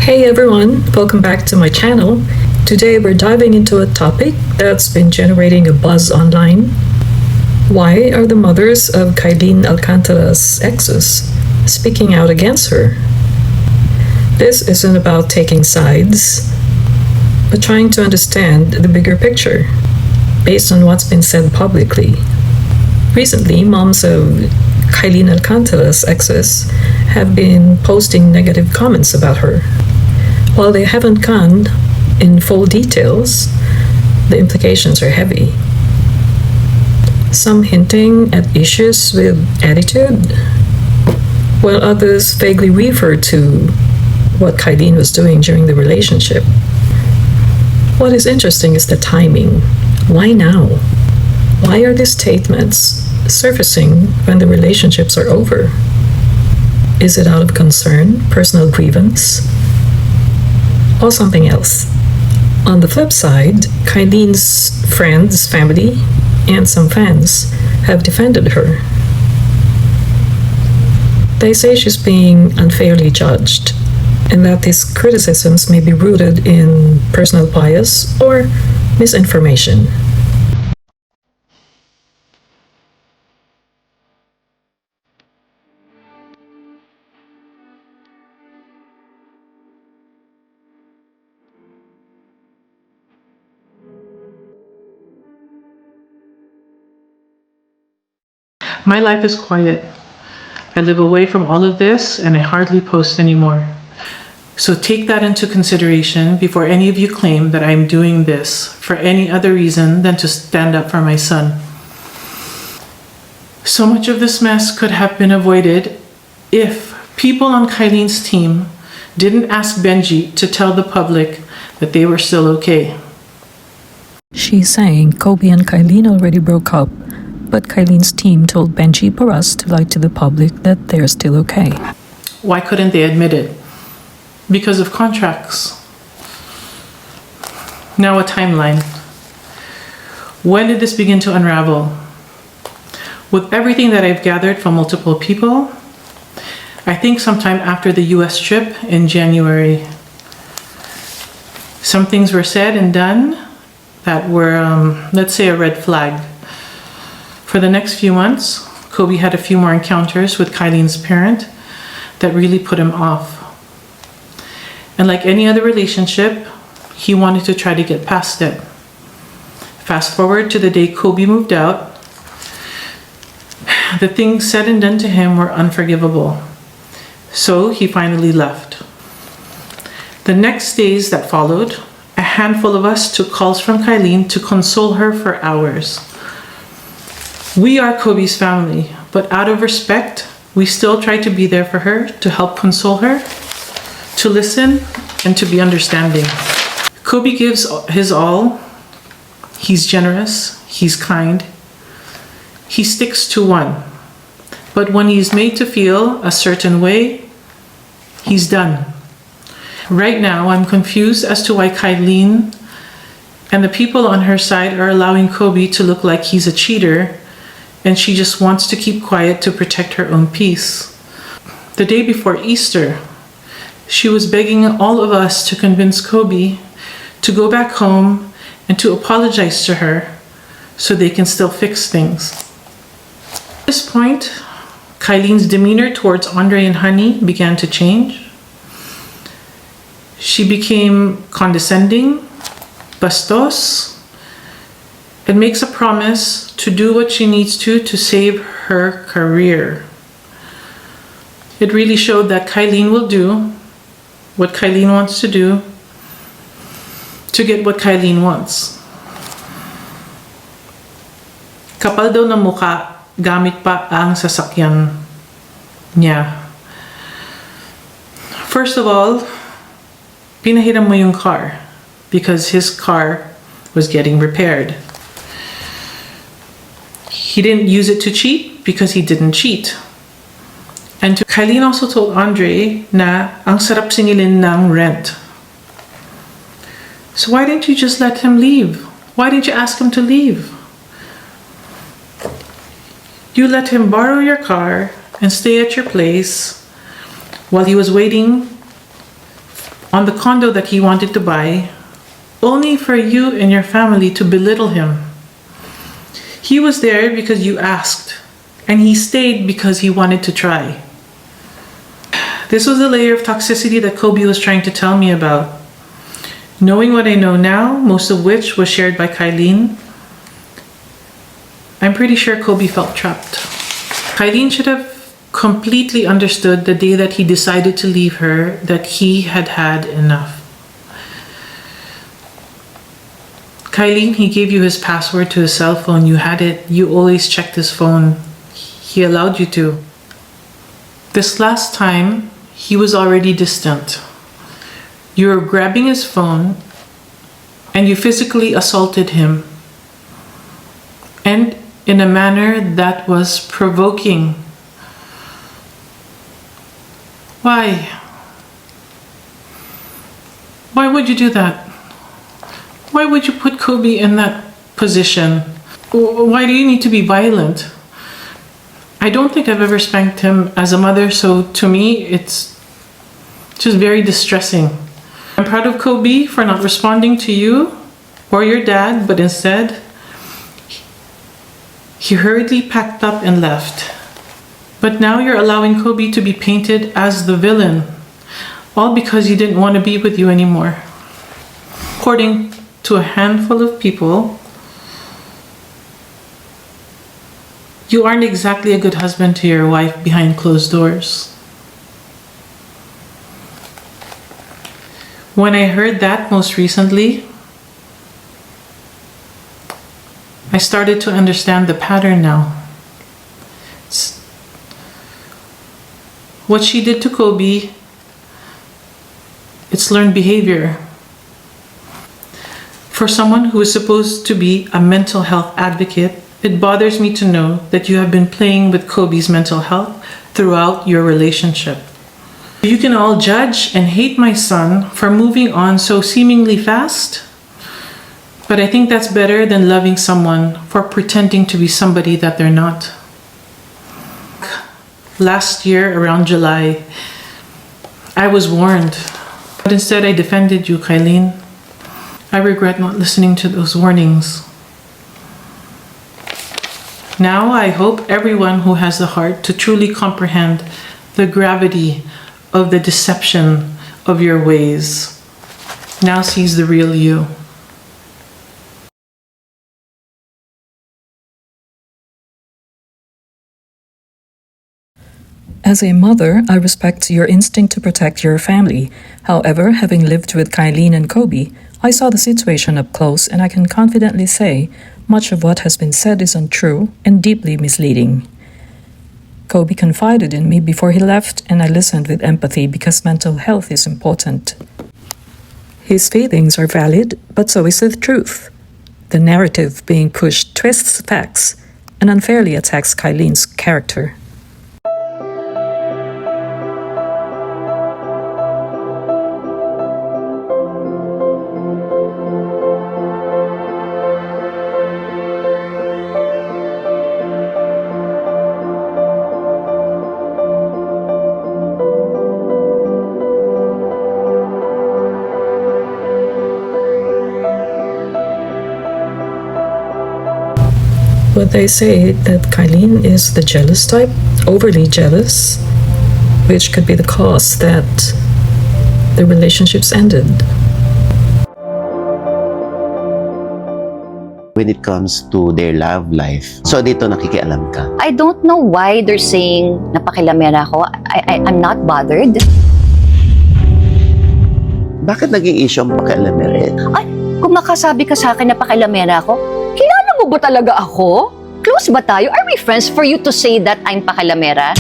Hey everyone, welcome back to my channel. Today we're diving into a topic that's been generating a buzz online. Why are the mothers of Kyline Alcantara's exes speaking out against her? This isn't about taking sides, but trying to understand the bigger picture based on what's been said publicly. Recently, moms of Kyline Alcantara's exes have been posting negative comments about her. While they haven't gone in full details, the implications are heavy. Some hinting at issues with attitude, while others vaguely refer to what Kyline was doing during the relationship. What is interesting is the timing. Why now? Why are these statements surfacing when the relationships are over? Is it out of concern, personal grievance, or something else? On the flip side, Kyline's friends, family, and some fans have defended her. They say she's being unfairly judged, and that these criticisms may be rooted in personal bias or misinformation. My life is quiet. I live away from all of this and I hardly post anymore. So take that into consideration before any of you claim that I'm doing this for any other reason than to stand up for my son. So much of this mess could have been avoided if people on Kylene's team didn't ask Benji to tell the public that they were still okay. She's saying Kobe and Kyline already broke up, but Kylene's team told Benji Paras to lie to the public that they're still okay. Why couldn't they admit it? Because of contracts. Now a timeline. When did this begin to unravel? With everything that I've gathered from multiple people, I think sometime after the US trip in January. Some things were said and done that were, let's say, a red flag. For the next few months, Kobe had a few more encounters with Kylene's parent that really put him off. And like any other relationship, he wanted to try to get past it. Fast forward to the day Kobe moved out, the things said and done to him were unforgivable. So he finally left. The next days that followed, a handful of us took calls from Kyline to console her for hours. We are Kobe's family, but out of respect, we still try to be there for her, to help console her, to listen, and to be understanding. Kobe gives his all. He's generous, he's kind. He sticks to one. But when he's made to feel a certain way, he's done. Right now, I'm confused as to why Kyline and the people on her side are allowing Kobe to look like he's a cheater, and she just wants to keep quiet to protect her own peace. The day before Easter, she was begging all of us to convince Kobe to go back home and to apologize to her so they can still fix things. At this point, Kylene's demeanor towards Andre and Honey began to change. She became condescending, bastos, and makes a promise to do what she needs to save her career. It really showed that Kyline will do what Kyline wants to do to get what Kyline wants. Kapal daw ng mukha, gamit pa ang sasakyan niya. First of all, pinahiram mo yung car because his car was getting repaired. He didn't use it to cheat because he didn't cheat. And Kyline also told Andre na ang sarap singilin ng rent. So why didn't you just let him leave? Why didn't you ask him to leave? You let him borrow your car and stay at your place while he was waiting on the condo that he wanted to buy, only for you and your family to belittle him. He was there because you asked, and he stayed because he wanted to try. This was a layer of toxicity that Kobe was trying to tell me about. Knowing what I know now, most of which was shared by Kylen, I'm pretty sure Kobe felt trapped. Kylen should have completely understood the day that he decided to leave her that he had had enough. Kylen, he gave you his password to his cell phone. You had it. You always checked his phone. He allowed you to. This last time, he was already distant. You were grabbing his phone and you physically assaulted him. And in a manner that was provoking. Why? Why would you do that? Why would you put Kobe in that position? Why do you need to be violent? I don't think I've ever spanked him as a mother, so to me, it's just very distressing. I'm proud of Kobe for not responding to you or your dad, but instead, he hurriedly packed up and left. But now you're allowing Kobe to be painted as the villain, all because he didn't want to be with you anymore. According to a handful of people, you aren't exactly a good husband to your wife behind closed doors. When I heard that most recently, I started to understand the pattern now. What she did to Kobe, it's learned behavior. For someone who is supposed to be a mental health advocate, it bothers me to know that you have been playing with Kobe's mental health throughout your relationship. You can all judge and hate my son for moving on so seemingly fast, but I think that's better than loving someone for pretending to be somebody that they're not. Last year, around July, I was warned, but instead I defended you, Kylen. I regret not listening to those warnings. Now I hope everyone who has the heart to truly comprehend the gravity of the deception of your ways now sees the real you. As a mother, I respect your instinct to protect your family. However, having lived with Kylen and Kobe, I saw the situation up close and I can confidently say much of what has been said is untrue and deeply misleading. Kobe confided in me before he left and I listened with empathy because mental health is important. His feelings are valid, but so is the truth. The narrative being pushed twists facts and unfairly attacks Kylen's character. But they say that Kylen is the jealous type, overly jealous, which could be the cause that the relationships ended. When it comes to their love life, so dito nakikialam ka. I don't know why they're saying napakilamera ako. I'm not bothered. Bakit naging issue ang pakialamera? Ay, kung makasabi ka sa akin napakilamera ako, kilala mo ba talaga ako? Close ba tayo? Are we friends for you to say that I'm pakilamera?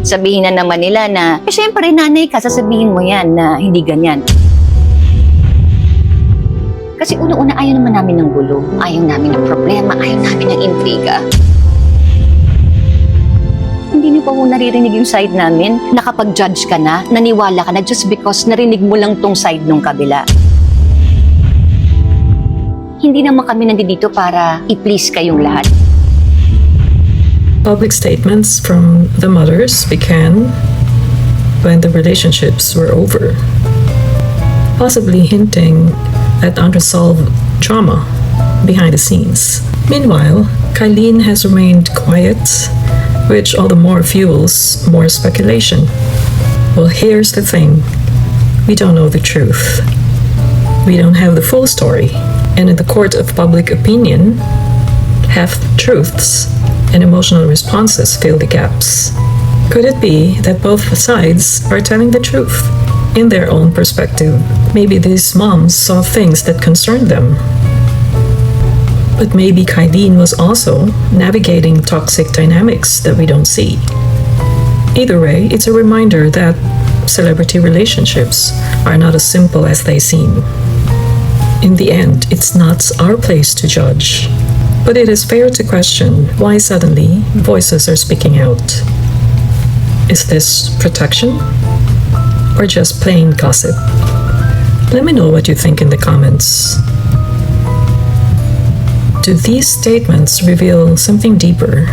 Sabihin na naman nila na, syempre nanay ka, sasabihin mo yan na hindi ganyan. Kasi una-una ayaw naman namin ng gulo, ayaw namin ng problema, ayaw namin ng intriga. Hindi niyo pa ho naririnig yung side namin, nakapag-judge ka na, naniwala ka na just because narinig mo lang tong side nung kabila. Hindi naman kami nandito para i-please kayong lahat. Public statements from the mothers began when the relationships were over, possibly hinting at unresolved trauma behind the scenes. Meanwhile, Kylen has remained quiet, which all the more fuels more speculation. Well, here's the thing. We don't know the truth. We don't have the full story. And in the court of public opinion, half-truths and emotional responses fill the gaps. Could it be that both sides are telling the truth in their own perspective? Maybe these moms saw things that concerned them. But maybe Kylen was also navigating toxic dynamics that we don't see. Either way, it's a reminder that celebrity relationships are not as simple as they seem. In the end, it's not our place to judge, but it is fair to question why suddenly voices are speaking out. Is this protection or just plain gossip? Let me know what you think in the comments. Do these statements reveal something deeper?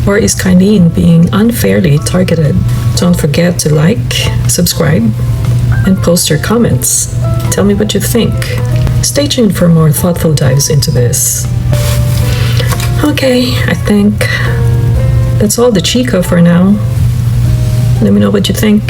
Or is Kylen being unfairly targeted? Don't forget to like, subscribe, and post your comments. Tell me what you think. Stay tuned for more thoughtful dives into this. Okay, I think that's all the chica for now. Let me know what you think.